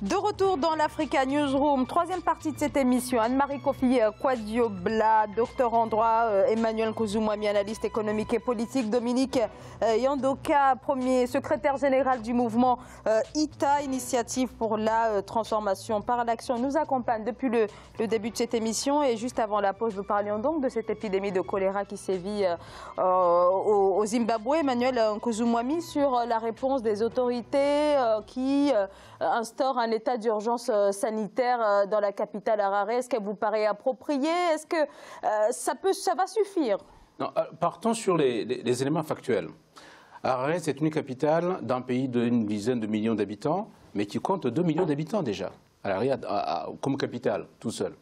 De retour dans l'Africa Newsroom, troisième partie de cette émission. Anne-Marie Kofi Kouadiobla, docteur en droit, Emmanuel Nkouzou-Mouami, analyste économique et politique, Dominique Yandoka, premier secrétaire général du mouvement ITA, Initiative pour la transformation par l'action, nous accompagne depuis le début de cette émission. Et juste avant la pause, nous parlions donc de cette épidémie de choléra qui sévit au Zimbabwe. Emmanuel Nkouzou-Mouami, sur la réponse des autorités qui instaurent un état d'urgence sanitaire dans la capitale Harare. Est-ce qu'elle vous paraît appropriée? Est-ce que ça va suffire? Non, partons sur les éléments factuels. Harare, c'est une capitale d'un pays d'une dizaine de millions d'habitants, mais qui compte 2 millions d'habitants déjà. Harare comme capitale, tout seul.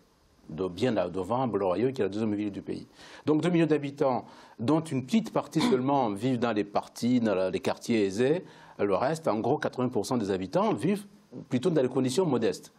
Bien devant Bulawayo, qui est la deuxième ville du pays. Donc 2 millions d'habitants, dont une petite partie seulement vivent dans les quartiers aisés. Le reste, en gros, 80% des habitants vivent plutôt dans des conditions modestes.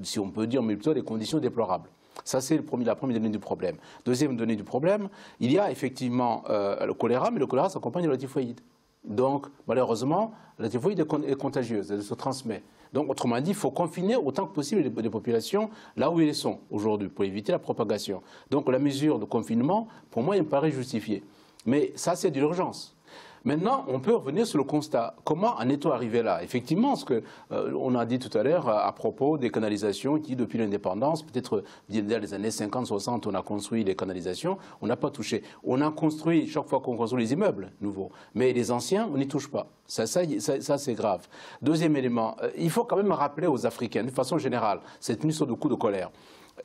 Si on peut dire, mais plutôt des conditions déplorables. Ça, c'est la première donnée du problème. Deuxième donnée du problème, il y a effectivement le choléra, mais le choléra s'accompagne de la typhoïde. Donc, malheureusement, la typhoïde est contagieuse, elle se transmet. Donc, autrement dit, il faut confiner autant que possible les populations là où elles sont aujourd'hui, pour éviter la propagation. Donc, la mesure de confinement, pour moi, elle me paraît justifiée. Mais ça, c'est de l'urgence. Maintenant, on peut revenir sur le constat. Comment en est-on arrivé là? Effectivement, ce qu'on a dit tout à l'heure à propos des canalisations qui, depuis l'indépendance, peut-être dans les années 50-60, on a construit les canalisations, on n'a pas touché. On a construit, chaque fois qu'on construit les immeubles nouveaux, mais les anciens, on n'y touche pas. Ça c'est grave. Deuxième élément, il faut quand même rappeler aux Africains, de façon générale, c'est une sorte de coup de colère.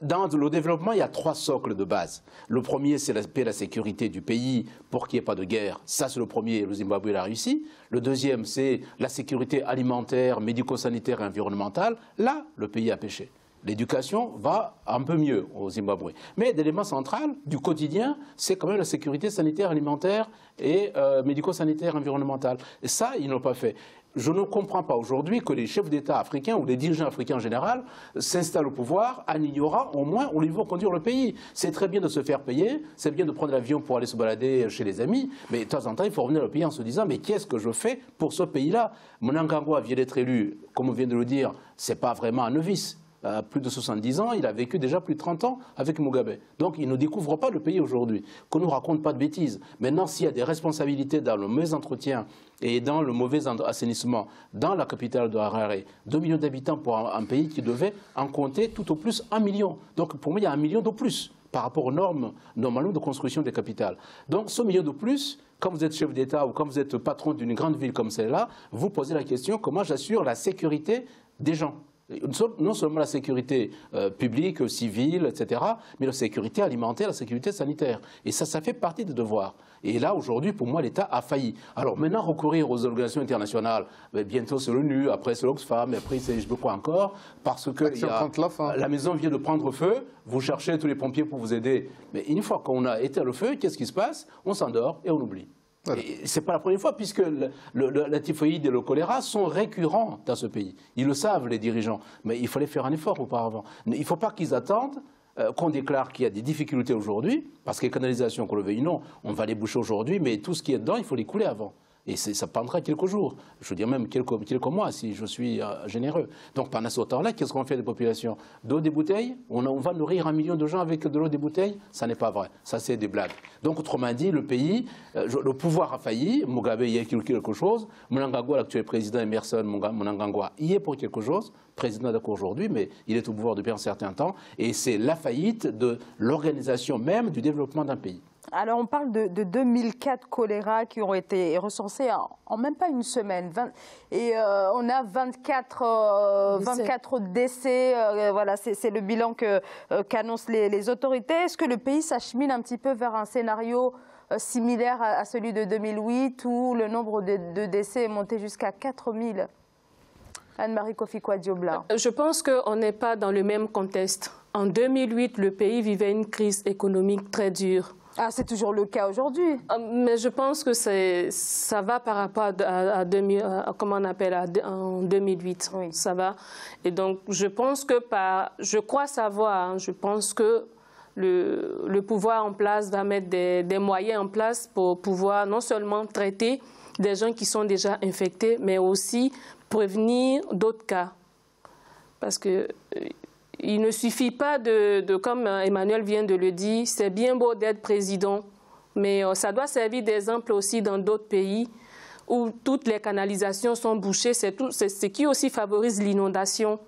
Dans le développement, il y a 3 socles de base. Le premier, c'est la paix et la sécurité du pays pour qu'il n'y ait pas de guerre. Ça, c'est le premier, le Zimbabwe l'a réussi. Le deuxième, c'est la sécurité alimentaire, médico-sanitaire et environnementale. Là, le pays a péché. L'éducation va un peu mieux au Zimbabwe. Mais l'élément central du quotidien, c'est quand même la sécurité sanitaire, alimentaire et médico-sanitaire, environnementale. Et ça, ils n'ont pas fait. Je ne comprends pas aujourd'hui que les chefs d'État africains ou les dirigeants africains en général s'installent au pouvoir en ignorant au moins où ils vont conduire le pays. C'est très bien de se faire payer, c'est bien de prendre l'avion pour aller se balader chez les amis, mais de temps en temps, il faut revenir au pays en se disant « mais qu'est-ce que je fais pour ce pays-là » Mnangagwa vient d'être élu, comme on vient de le dire, ce n'est pas vraiment un novice. Plus de 70 ans, il a vécu déjà plus de 30 ans avec Mugabe. Donc il ne découvre pas le pays aujourd'hui, qu'on ne nous raconte pas de bêtises. Maintenant, s'il y a des responsabilités dans le mauvais entretien et dans le mauvais assainissement dans la capitale de Harare, 2 millions d'habitants pour un pays qui devait en compter tout au plus 1 million. Donc pour moi, il y a 1 million de plus par rapport aux normes normalement de construction des capitales. Donc ce million de plus, quand vous êtes chef d'État ou quand vous êtes patron d'une grande ville comme celle-là, vous posez la question comment j'assure la sécurité des gens. Non seulement la sécurité publique, civile, etc., mais la sécurité alimentaire, la sécurité sanitaire. Et ça fait partie des devoirs. Et là, aujourd'hui, pour moi, l'État a failli. Alors maintenant, recourir aux organisations internationales, bientôt c'est l'ONU, après c'est l'Oxfam, après c'est je ne sais pas quoi encore, parce que la maison vient de prendre feu, vous cherchez tous les pompiers pour vous aider. Mais une fois qu'on a éteint le feu, qu'est-ce qui se passe? On s'endort et on oublie. Voilà. Ce n'est pas la première fois, puisque la typhoïde et le choléra sont récurrents dans ce pays. Ils le savent, les dirigeants. Mais il fallait faire un effort auparavant. Il ne faut pas qu'ils attendent qu'on déclare qu'il y a des difficultés aujourd'hui, parce que les canalisations, qu'on le veuille ou non, on va les boucher aujourd'hui, mais tout ce qui est dedans, il faut les couler avant. Et ça prendra quelques jours, je veux dire même quelques mois si je suis généreux. Donc pendant ce temps-là, qu'est-ce qu'on fait des populations? D'eau des bouteilles? On va nourrir 1 million de gens avec de l'eau des bouteilles? Ça n'est pas vrai, ça c'est des blagues. Donc autrement dit, le pays, le pouvoir a failli, Mugabe y est quelque chose, Mnangagwa, l'actuel président Emerson Mnangagwa, y est pour quelque chose, président d'accord aujourd'hui, mais il est au pouvoir depuis un certain temps, et c'est la faillite de l'organisation même du développement d'un pays. Alors, on parle de 2004 choléra qui ont été recensés en même pas une semaine. Et on a 24 décès. Voilà, c'est le bilan qu'annoncent les autorités. Est-ce que le pays s'achemine un petit peu vers un scénario similaire à celui de 2008 où le nombre de décès est monté jusqu'à 4000 ? Anne-Marie Kofi Kouadiobla. Je pense qu'on n'est pas dans le même contexte. En 2008, le pays vivait une crise économique très dure. Ah, c'est toujours le cas aujourd'hui. Mais je pense que ça va par rapport comment on appelle, en 2008. Oui. Ça va. Et donc, je pense que je crois savoir, je pense que le pouvoir en place va mettre des moyens en place pour pouvoir non seulement traiter des gens qui sont déjà infectés, mais aussi prévenir d'autres cas. Parce que il ne suffit pas comme Emmanuel vient de le dire, c'est bien beau d'être président, mais ça doit servir d'exemple aussi dans d'autres pays où toutes les canalisations sont bouchées. C'est ce qui aussi favorise l'inondation.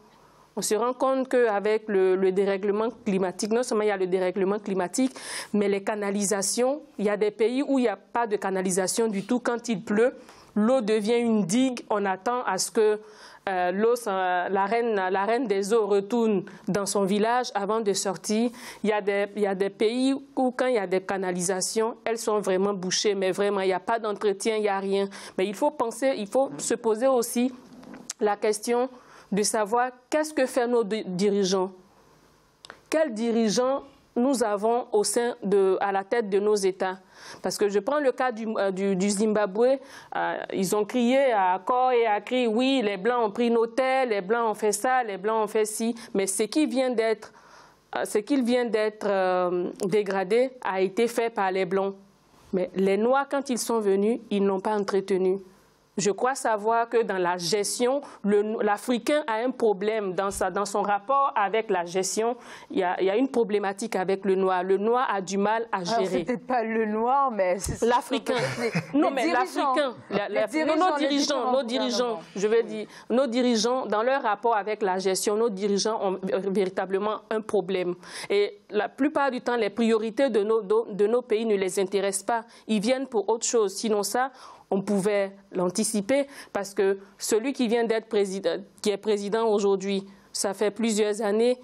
On se rend compte qu'avec le dérèglement climatique, non seulement il y a le dérèglement climatique, mais les canalisations, il y a des pays où il n'y a pas de canalisation du tout. Quand il pleut, l'eau devient une digue. On attend à ce que la reine des eaux retourne dans son village avant de sortir. Il y a des pays où, quand il y a des canalisations, elles sont vraiment bouchées, mais vraiment, il n'y a pas d'entretien, il n'y a rien. Mais il faut se poser aussi la question de savoir qu'est-ce que font nos dirigeants. Quels dirigeants nous avons à la tête de nos États? Parce que je prends le cas du Zimbabwe, ils ont crié à corps et à cri, oui, les Blancs ont pris nos terres, les Blancs ont fait ça, les Blancs ont fait ci, mais ce qu'il vient d'être dégradé a été fait par les Blancs. Mais les Noirs, quand ils sont venus, ils n'ont pas entretenu. Je crois savoir que dans la gestion, l'Africain a un problème dans son rapport avec la gestion. Il y a une problématique avec le Noir. Le Noir a du mal à gérer. C'est peut-être pas le Noir, mais c'est l'Africain. Non, mais l'Africain. Nos dirigeants, je veux dire, nos dirigeants, dans leur rapport avec la gestion, nos dirigeants ont véritablement un problème. Et la plupart du temps, les priorités de nos pays ne les intéressent pas. Ils viennent pour autre chose. Sinon ça, on pouvait l'anticiper parce que celui qui vient d'être président, qui est président aujourd'hui, ça fait plusieurs années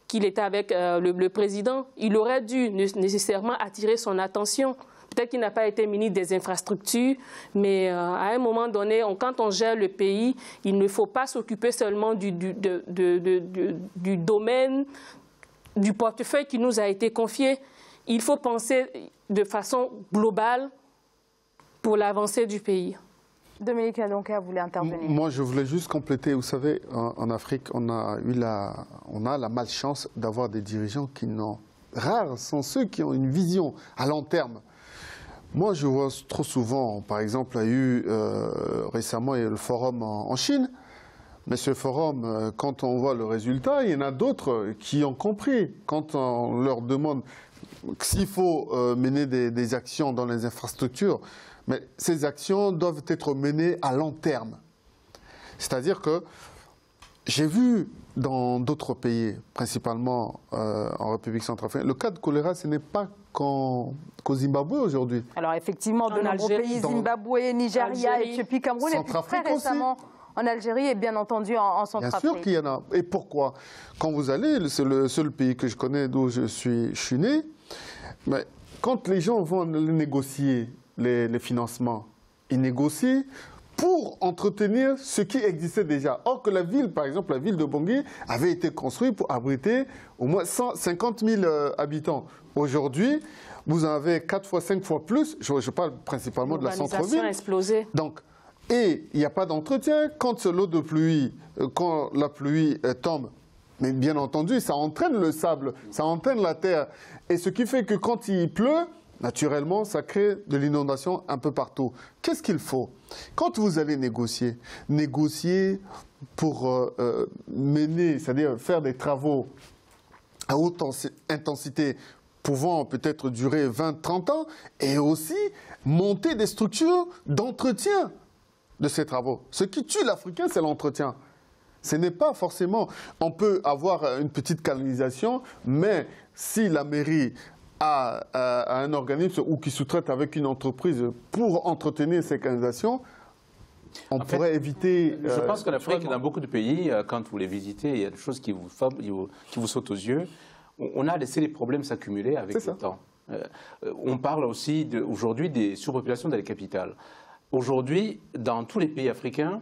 qu'il était avec le président. Il aurait dû nécessairement attirer son attention. Peut-être qu'il n'a pas été ministre des infrastructures, mais à un moment donné, quand on gère le pays, il ne faut pas s'occuper seulement du domaine, du portefeuille qui nous a été confié. Il faut penser de façon globale pour l'avancée du pays. Dominique Yandonka voulait intervenir. Moi, je voulais juste compléter. Vous savez, en Afrique, on a la malchance d'avoir des dirigeants qui n'ont... Rares sont ceux qui ont une vision à long terme. Moi, je vois trop souvent, par exemple, il y a eu récemment le forum en Chine. Mais ce forum, quand on voit le résultat, il y en a d'autres qui ont compris. Quand on leur demande s'il faut mener des actions dans les infrastructures, mais ces actions doivent être menées à long terme. C'est-à-dire que j'ai vu dans d'autres pays, principalement en République centrafricaine, le cas de choléra, ce n'est pas qu'au Zimbabwe aujourd'hui. Alors effectivement, de nombreux pays, Zimbabwe, Nigeria, Éthiopie, Cameroun, et puis très récemment en Algérie et bien entendu en Centrafrique. Bien sûr qu'il y en a. Et pourquoi? Quand vous allez, c'est le seul pays que je connais d'où je suis né, mais quand les gens vont négocier les financements, ils négocient pour entretenir ce qui existait déjà. Or que la ville, par exemple, la ville de Bangui avait été construite pour abriter au moins 150 000 habitants. Aujourd'hui, vous en avez 4 fois, 5 fois plus. Je parle principalement de la centre-ville. L'urbanisation a explosé. Donc, et il n'y a pas d'entretien. Quand l'eau de pluie, quand la pluie tombe, mais bien entendu, ça entraîne le sable, ça entraîne la terre. Et ce qui fait que quand il pleut, naturellement, ça crée de l'inondation un peu partout. Qu'est-ce qu'il faut? Quand vous allez négocier pour mener, c'est-à-dire faire des travaux à haute intensité pouvant peut-être durer 20-30 ans, et aussi monter des structures d'entretien de ces travaux. Ce qui tue l'Africain, c'est l'entretien. Ce n'est pas forcément... On peut avoir une petite canalisation, mais si la mairie à un organisme ou qui sous-traite avec une entreprise pour entretenir ces canalisations, on pourrait éviter... Je pense qu'en Afrique, dans beaucoup de pays, quand vous les visitez, il y a des choses qui vous sautent aux yeux. On a laissé les problèmes s'accumuler avec le temps. On parle aussi aujourd'hui des surpopulations dans les capitales. Aujourd'hui, dans tous les pays africains,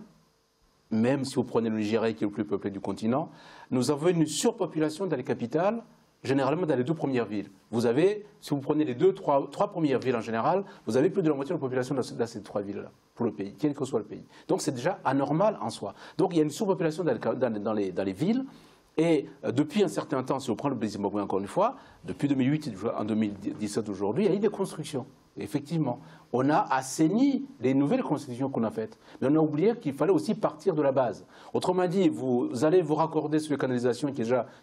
même si vous prenez le Nigeria qui est le plus peuplé du continent, nous avons une surpopulation dans les capitales, généralement dans les 2 premières villes. Vous avez, si vous prenez les 3 premières villes en général, vous avez plus de la moitié de la population dans ces 3 villes-là, pour le pays, quel que soit le pays. Donc c'est déjà anormal en soi. Donc il y a une surpopulation dans les villes, et depuis un certain temps, si on prend le Zimbabwe encore une fois, depuis 2008 en 2017 aujourd'hui, il y a eu des constructions. effectivement. On a assaini les nouvelles constitutions qu'on a faites. Mais on a oublié qu'il fallait aussi partir de la base. Autrement dit, vous allez vous raccorder sur les canalisations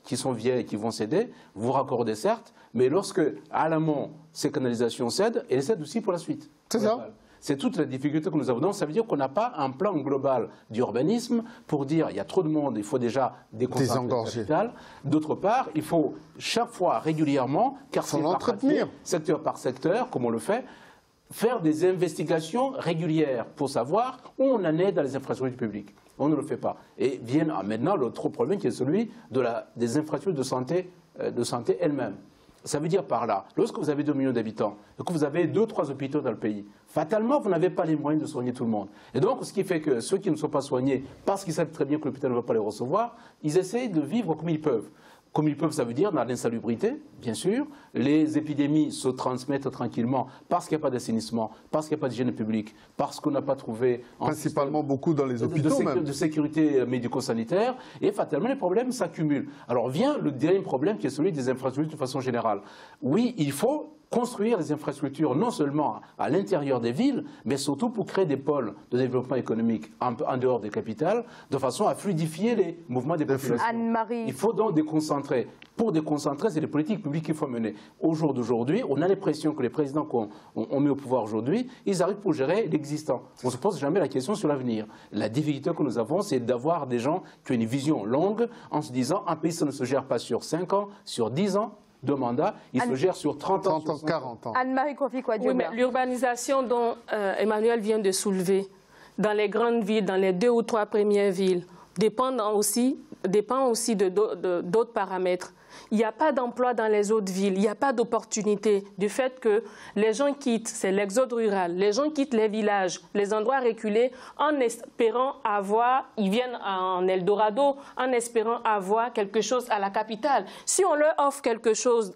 qui sont vieilles et qui vont céder. Vous raccordez certes, mais lorsque, à l'amont, ces canalisations cèdent, elles cèdent aussi pour la suite. C'est ça. C'est toute la difficulté que nous avons. Donc, ça veut dire qu'on n'a pas un plan global d'urbanisme pour dire il y a trop de monde, il faut déjà déconcentrer le capital. D'autre part, il faut chaque fois, régulièrement, quartier par quartier, secteur par secteur, comme on le fait, faire des investigations régulières pour savoir où on en est dans les infrastructures publiques. On ne le fait pas. Et vient maintenant l'autre problème qui est celui des infrastructures de santé elles-mêmes. Ça veut dire par là, lorsque vous avez 2 millions d'habitants et que vous avez 2-3 hôpitaux dans le pays, fatalement, vous n'avez pas les moyens de soigner tout le monde. Et donc, ce qui fait que ceux qui ne sont pas soignés, parce qu'ils savent très bien que l'hôpital ne va pas les recevoir, ils essayent de vivre comme ils peuvent. Comme ils peuvent, ça veut dire dans l'insalubrité, bien sûr. Les épidémies se transmettent tranquillement parce qu'il n'y a pas d'assainissement, parce qu'il n'y a pas d'hygiène publique, parce qu'on n'a pas trouvé... Principalement beaucoup dans les hôpitaux de sécurité médico-sanitaire. Et fatalement, les problèmes s'accumulent. Alors vient le dernier problème qui est celui des infrastructures de façon générale. Oui, il faut construire des infrastructures non seulement à l'intérieur des villes, mais surtout pour créer des pôles de développement économique en dehors des capitales, de façon à fluidifier les mouvements des populations. Anne-Marie. Il faut donc déconcentrer. Pour déconcentrer, c'est les politiques publiques qu'il faut mener. Au jour d'aujourd'hui, on a l'impression que les présidents qu'on met au pouvoir aujourd'hui, ils arrivent pour gérer l'existant. On ne se pose jamais la question sur l'avenir. La difficulté que nous avons, c'est d'avoir des gens qui ont une vision longue en se disant un pays, ça ne se gère pas sur 5 ans, sur 10 ans, de mandat, il se gère sur 30 ans, 40 ans. Anne-Marie Kofi-Kouadio. Oui, mais l'urbanisation dont Emmanuel vient de soulever, dans les grandes villes, dans les 2 ou 3 premières villes, dépend aussi d'autres paramètres. Il n'y a pas d'emploi dans les autres villes, il n'y a pas d'opportunité du fait que les gens quittent, c'est l'exode rural, les gens quittent les villages, les endroits reculés en espérant avoir, ils viennent en Eldorado, en espérant avoir quelque chose à la capitale. Si on leur offre quelque chose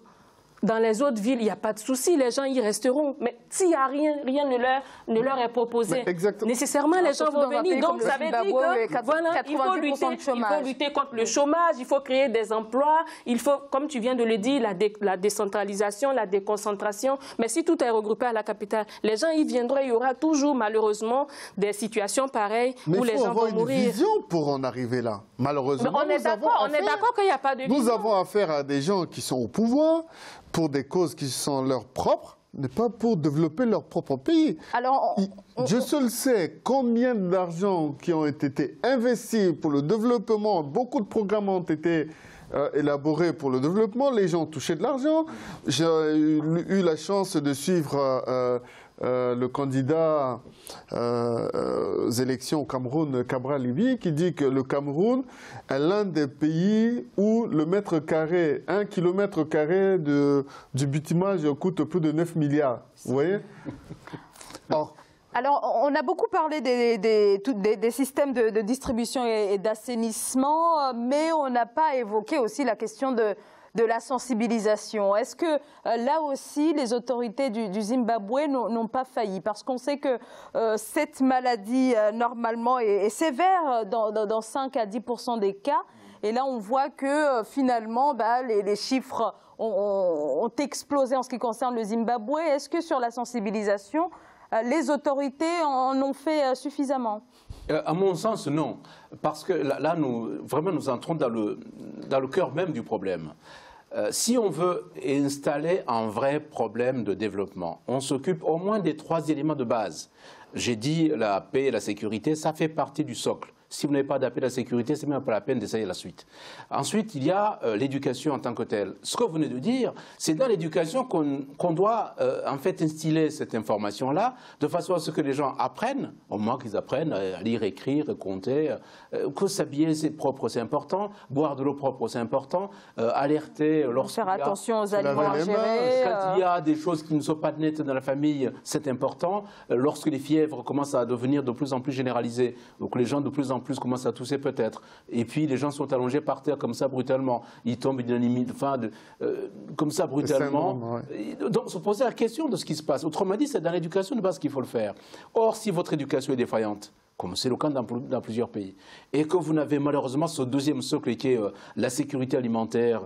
dans les autres villes, il n'y a pas de souci, les gens y resteront. Mais s'il n'y a rien ne leur est proposé, nécessairement les gens vont venir. Donc ça veut dire que voilà, il faut lutter contre le chômage, il faut créer des emplois, il faut, comme tu viens de le dire, la décentralisation, la déconcentration. Mais si tout est regroupé à la capitale, les gens y viendront, il y aura toujours malheureusement des situations pareilles où les gens vont mourir. Mais il faut avoir une vision pour en arriver là. Malheureusement, on est d'accord qu'il n'y a pas de vision. Nous avons affaire à des gens qui sont au pouvoir pour des causes qui sont leurs propres, mais pas pour développer leur propre pays. Alors, je seul sais combien d'argent qui ont été investis pour le développement. Beaucoup de programmes ont été élaborés pour le développement. Les gens ont touché de l'argent. J'ai eu la chance de suivre le candidat aux élections au Cameroun, Cabral Libi, qui dit que le Cameroun est l'un des pays où le mètre carré, 1 km carré du bitumage coûte plus de 9 milliards. Vous voyez? Alors, on a beaucoup parlé des systèmes de distribution et d'assainissement, mais on n'a pas évoqué aussi la question de la sensibilisation. Est-ce que là aussi, les autorités du Zimbabwe n'ont pas failli? Parce qu'on sait que cette maladie, normalement, est sévère dans 5 à 10% des cas. Et là, on voit que finalement, les chiffres ont explosé en ce qui concerne le Zimbabwe. Est-ce que sur la sensibilisation, les autorités en ont fait suffisamment? À mon sens, non. Parce que là, nous entrons dans le cœur même du problème. Si on veut installer un vrai problème de développement, on s'occupe au moins des 3 éléments de base. J'ai dit la paix et la sécurité, ça fait partie du socle. Si vous n'avez pas d'appel à la sécurité, c'est même pas la peine d'essayer la suite. Ensuite, il y a l'éducation en tant que telle. Ce que vous venez de dire, c'est dans l'éducation qu'on doit en fait instiller cette information-là, de façon à ce que les gens apprennent, au moins qu'ils apprennent à lire, écrire, compter, que s'habiller c'est propre, c'est important, boire de l'eau propre, c'est important, alerter lorsqu'il y a... Faire attention aux aliments ingérés. Quand il y a des choses qui ne sont pas nettes dans la famille, c'est important. Lorsque les fièvres commencent à devenir de plus en plus généralisées, donc les gens de plus en plus commencent à tousser peut-être, et puis les gens sont allongés par terre comme ça brutalement, ils tombent comme ça brutalement. Donc se poser la question de ce qui se passe. Autrement dit, c'est dans l'éducation de base qu'il faut le faire. Or, si votre éducation est défaillante, comme c'est le cas dans plusieurs pays, et que vous n'avez malheureusement ce deuxième socle qui est la sécurité alimentaire,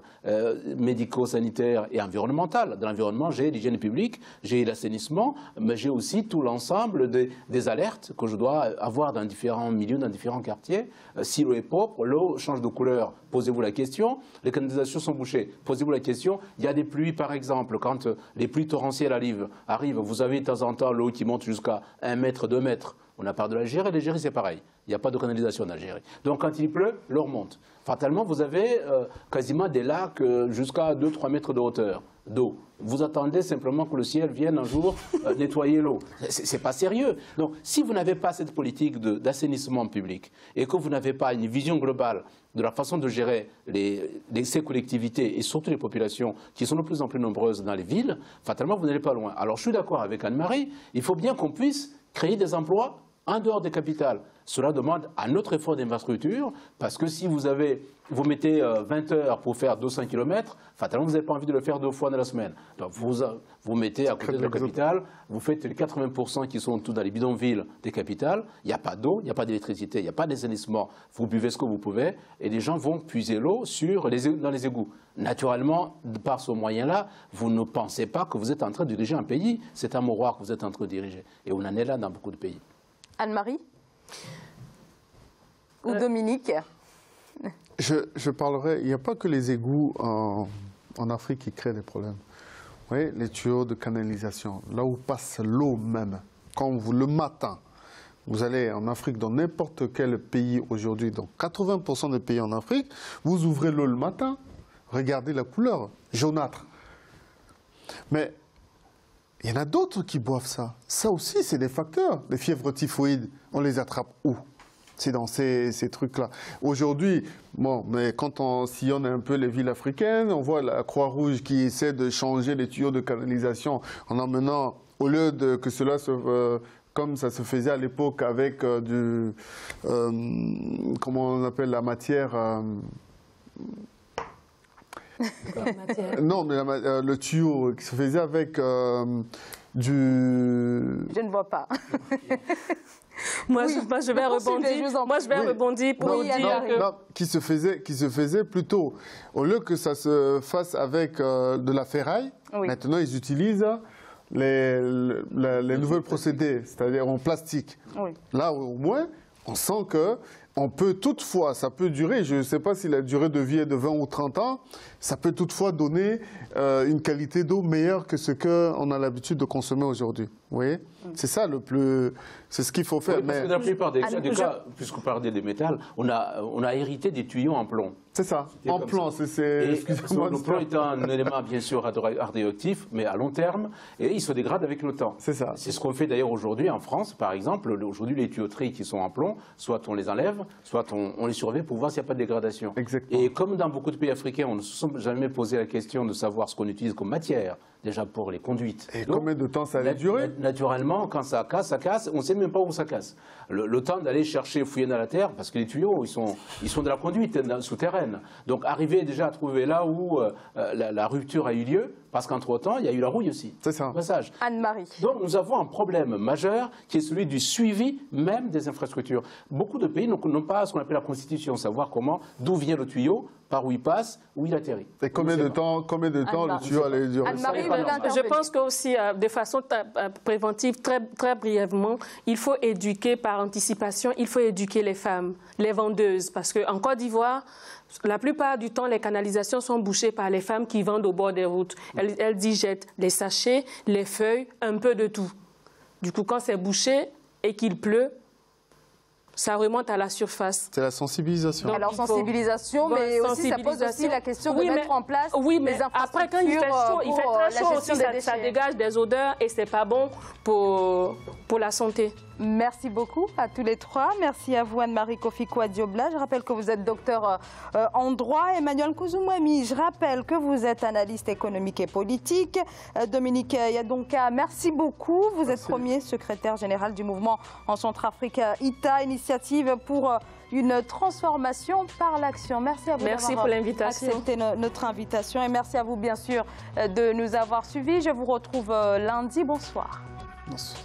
médico-sanitaire et environnementale. Dans l'environnement, j'ai l'hygiène publique, j'ai l'assainissement, mais j'ai aussi tout l'ensemble des alertes que je dois avoir dans différents milieux, dans différents quartiers. Si l'eau est propre, l'eau change de couleur, posez-vous la question. Les canalisations sont bouchées, posez-vous la question. Il y a des pluies, par exemple, quand les pluies torrentielles arrivent, vous avez de temps en temps l'eau qui monte jusqu'à 1 mètre, 2 mètres. On a part de l'Algérie, l'Algérie c'est pareil. Il n'y a pas de canalisation en Algérie. Donc quand il pleut, l'eau remonte. Fatalement, vous avez quasiment des lacs jusqu'à 2-3 mètres de hauteur d'eau. Vous attendez simplement que le ciel vienne un jour nettoyer l'eau. C'est pas sérieux. Donc si vous n'avez pas cette politique d'assainissement public et que vous n'avez pas une vision globale de la façon de gérer ces collectivités et surtout les populations qui sont de plus en plus nombreuses dans les villes, fatalement vous n'allez pas loin. Alors je suis d'accord avec Anne-Marie, il faut bien qu'on puisse créer des emplois en dehors des capitales. Cela demande un autre effort d'infrastructure, parce que si vous mettez 20 heures pour faire 200 km, fatalement, vous n'avez pas envie de le faire 2 fois dans la semaine. Donc vous mettez à côté de la capitale, vous faites les 80% qui sont tous dans les bidonvilles des capitales, il n'y a pas d'eau, il n'y a pas d'électricité, il n'y a pas d'assainissement, vous buvez ce que vous pouvez, et les gens vont puiser l'eau dans les égouts. Naturellement, par ce moyen-là, vous ne pensez pas que vous êtes en train de diriger un pays, c'est un mouroir que vous êtes en train de diriger. Et on en est là dans beaucoup de pays. Anne-Marie ou Dominique? Je parlerai, il n'y a pas que les égouts en Afrique qui créent des problèmes. Vous voyez, les tuyaux de canalisation, là où passe l'eau même, quand le matin, vous allez en Afrique, dans n'importe quel pays aujourd'hui, dans 80% des pays en Afrique, vous ouvrez l'eau le matin, regardez la couleur, jaunâtre. Mais il y en a d'autres qui boivent ça. Ça aussi, c'est des facteurs. Les fièvres typhoïdes, on les attrape où? C'est dans ces trucs-là. Aujourd'hui, bon, mais quand on sillonne un peu les villes africaines, on voit la Croix-Rouge qui essaie de changer les tuyaux de canalisation en emmenant, au lieu que cela se... comme ça se faisait à l'époque avec comment on appelle la matière non, mais le tuyau qui se faisait avec du... Je ne vois pas. Moi, je vais rebondir pour dire que... Non, qui se faisait plutôt, au lieu que ça se fasse avec de la ferraille, maintenant ils utilisent les nouveaux procédés, c'est-à-dire en plastique. Oui. Là, au moins, on sent que on peut toutefois, ça peut durer, je ne sais pas si la durée de vie est de 20 ou 30 ans, ça peut toutefois donner une qualité d'eau meilleure que ce qu'on a l'habitude de consommer aujourd'hui. Vous voyez? C'est ça le plus... C'est ce qu'il faut faire. Oui, parce que dans la plupart des cas, puisque vous parlez des métals, on a hérité des tuyaux en plomb. C'est ça, en plomb. Excusez-moi. Le plomb est un élément bien sûr radioactif, mais à long terme, et il se dégrade avec le temps. C'est ça. C'est ce qu'on fait d'ailleurs aujourd'hui en France, par exemple. Aujourd'hui, les tuyauteries qui sont en plomb, soit on les enlève, soit on les surveille pour voir s'il n'y a pas de dégradation. Exactement. Et comme dans beaucoup de pays africains, on ne se sont jamais posé la question de savoir ce qu'on utilise comme matière, déjà pour les conduites. Et donc, combien de temps ça allait durer? Naturellement, quand ça casse, on ne sait même pas où ça casse. Le temps d'aller chercher, fouiller dans la terre, parce que les tuyaux, ils sont de la conduite souterraine. Donc arriver déjà à trouver là où la rupture a eu lieu, parce qu'entre-temps, il y a eu la rouille aussi. C'est ça. Passage. Anne-Marie. Donc nous avons un problème majeur qui est celui du suivi même des infrastructures. Beaucoup de pays n'ont pas ce qu'on appelle la constitution, savoir d'où vient le tuyau, par où il passe, où il atterrit. Et combien de temps le tuyau allait durer? Je pense que aussi, de façon préventive, très brièvement, il faut éduquer par anticipation, il faut éduquer les femmes, les vendeuses, parce qu'en Côte d'Ivoire, la plupart du temps, les canalisations sont bouchées par les femmes qui vendent au bord des routes. Elles digettent les sachets, les feuilles, un peu de tout. Du coup, quand c'est bouché et qu'il pleut, ça remonte à la surface. C'est la sensibilisation. Alors, sensibilisation, mais aussi, ça pose aussi la question de mettre en place des infrastructures. Après, quand il fait très chaud aussi, ça dégage des odeurs et c'est pas bon pour la santé. Merci beaucoup à tous les trois. Merci à vous, Anne-Marie Kofi Kouadio-Blah. Je rappelle que vous êtes docteur en droit. Emmanuel Kouzoumoumi, je rappelle que vous êtes analyste économique et politique. Dominique Yadonka, merci beaucoup. Vous êtes premier secrétaire général du mouvement en Centrafrique ITA, initiative pour une transformation par l'action. Merci à vous d'avoir accepté notre invitation et merci à vous, bien sûr, de nous avoir suivis. Je vous retrouve lundi. Bonsoir. Bonsoir.